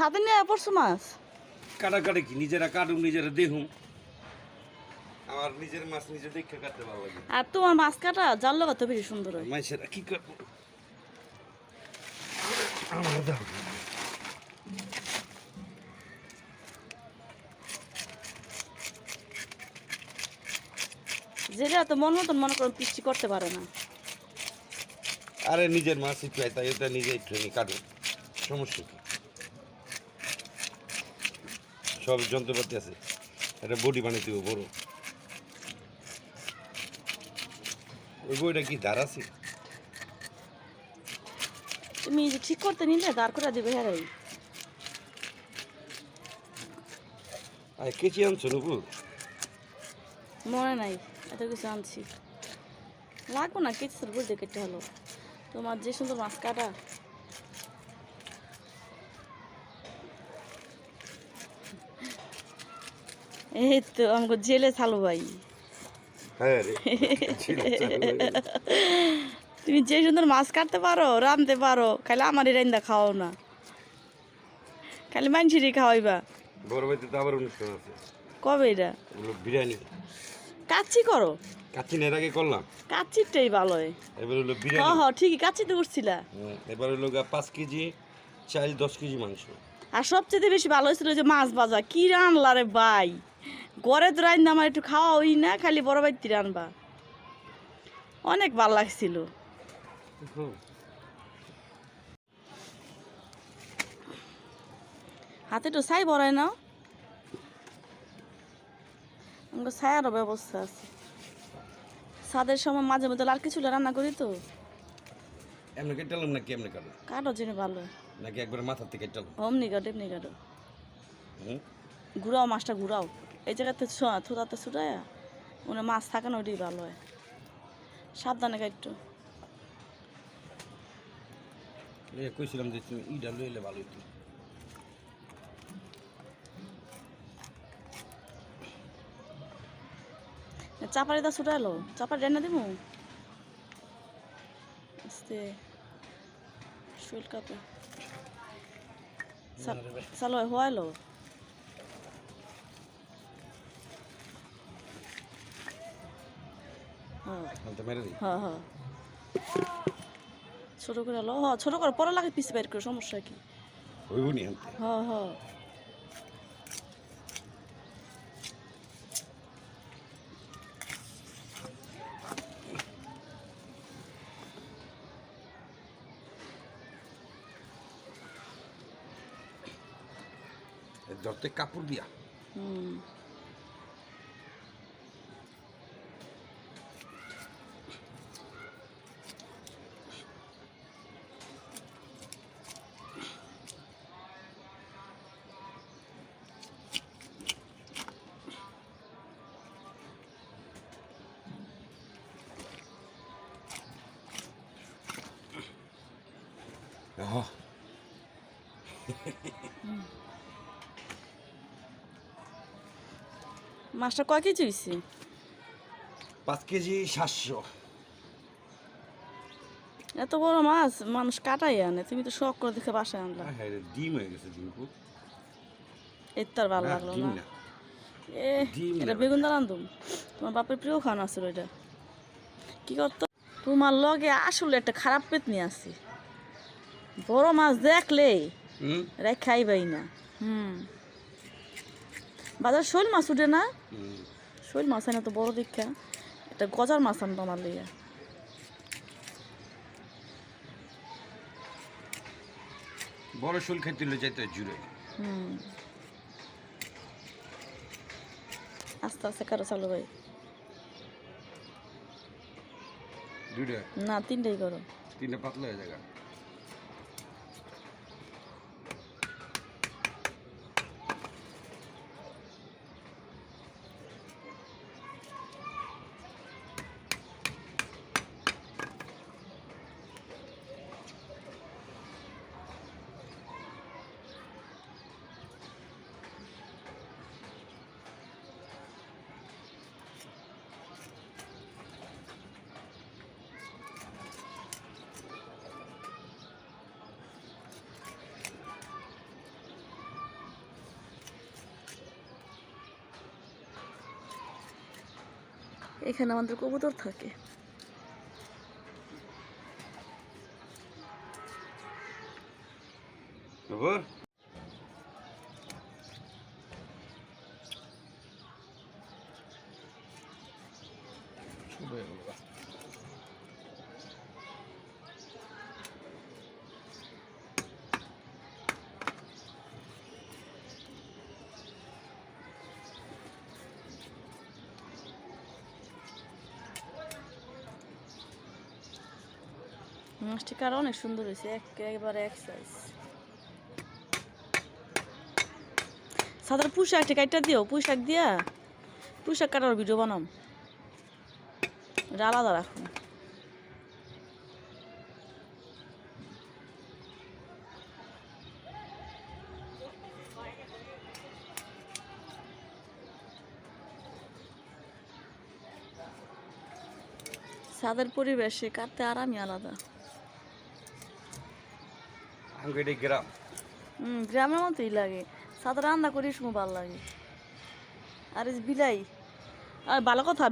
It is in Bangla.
ছাদে নিয়ে পড়ছো মাছ? কাটাকাটি কি নিজেরা কাটুম নিজেরা দেখুম। আমার নিজের মাছ নিজে দেখে কাটতে ভালো লাগে। আর তোমার মাছ কাটা জাল লগা তো বেশি সুন্দর হয়। মাছেরা কি করবো আমার দাও। যেটা তো মন মতন মনে করো পিষ্টি করতে পারে না। আরে নিজের মাছ একটু তাই এটা নিজে একটু কাটু, সমস্যা কি? সব যন্ত্রপাতি আছে, একটা বডি বানিয়ে দিব বড়। ওই বইটা কি ধার আছে? তুমি যে ঠিক করতে নিলে দাঁড় করে দিবে হেরাই। আর কেচি আনছো নুপুর? মনে নাই এত কিছু আনছি, লাগবো না কেচি বুঝতে কেটে হলো। তোমার যে সুন্দর মাছ কাটা। এই তো আমাকে জেলে চালু ভাই। হ্যাঁ রে তুমি যে সুন্দর মাছ কাটতে পারো, রাঁধতে পারো, খালি আমারই রান্দা খাওয়াও না, খালি মানুষেরই খাওয়াইবা। বড় বাড়িতে তো আবার অনুষ্ঠান আছে। কবে এটা? ওগুলো বিরিয়ানি। কাচ্চি করো? কাচ্চি এর আগে করলাম, কাচ্চিরটাই ভালো হয়। এবার হলো হ বিরিয়ানি। হ ঠিকই, কাচ্চি তো করছিলা। এবার হলো 5 কেজি চাল, 10 কেজি মাংস। আর সবচেয়ে বেশি ভালো হয়েছিল যে মাছ ভাজা, কি রান্না রে ভাই! ঘরে তো রান্না আমার একটু খাওয়া হই না, খালি বড় বাইতে রানবা। অনেক ভালো লাগছিল। হাতে তো ছাই বড়ায় না, আমাকে ছায়ারও ব্যবস্থা আছে। ছাদের সময় মাঝে মধ্যে লাল কিছু রান্না করি তো। এমনি কেটালাম নাকি এমনি কাটো? কাটো জেনে ভালো, নাকি একবার মাথার থেকে কেটালাম? অমনি কাটো এমনি কাটো। ঘুরাও মাছটা ঘুরাও, এই জায়গাতে থুতাতে ছুটায় ওনে মাছ থাকে না, ওইটাই ভালো হয়। সাবধানে কাটতো। কইছিলাম যে তুমি ইডা লইলে ভালো হইতো। চাপাড়ি দা ছুটাইলো, চাপাড়ি রান্না দিব আস্তে, শরীর কাপে চালো হওয়াইলো। হ্যাঁ হ্যাঁ ছোট করে আলো, হ্যাঁ ছোট করে পরে লাগে পিছিয়ে বের করে, সমস্যা কি? হ্যাঁ হ্যাঁ ধরতে কাপড় দিয়া। মাছটা কয় কেজি হয়েছে? 5 কেজি 700। এত বড় মাছ মানুষ কাটাই আনে, তুমি তো শখ করে দেখে বাসায় আনলা। হ্যাঁ ডিম হয়ে গেছে ডিম। এর তো আর ভালো লাগলো ডিম না। না, ডিম এটা বেগুন দা রান্ধুম, তোমার বাপের প্রিয় খাওয়ানো আছে ওইটা। কি করতো তোমার লগে আসলে একটা খারাপ পেতনি আছে, বড় মাছ দেখলেই খাইবাই না। বাজার শোল মাছ উঠে না, শোল মাছ হয় না তো বড় দীক্ষা, এটা গজার মাছ আনতো আমার লইয়া। বড় শোল খাইতে হলে যাইতে জুড়ে। আস্তে আস্তে কারো চালু ভাই, দুইটা না তিনটাই করো। 3টা পাতলা হয়ে জায়গা। এখানে আমাদের কবুতর থাকে। খবর মাছটি কার অনেক সুন্দর হয়েছে, একেবারে এক সাইজ। সাদার পোশাকটা কাটটা দিও, পোশাক দিয়া পোশাক কাটার ভিডিও বানাম, এটা আলাদা রাখুন। সাদের পরিবেশে কাটতে আরামই আলাদা। আঙ্গেডি গ্রাম গ্রামের মতোই লাগে, সাদা রান্না করিস ভালো লাগে। আর বিলাই আর ভালো কথা।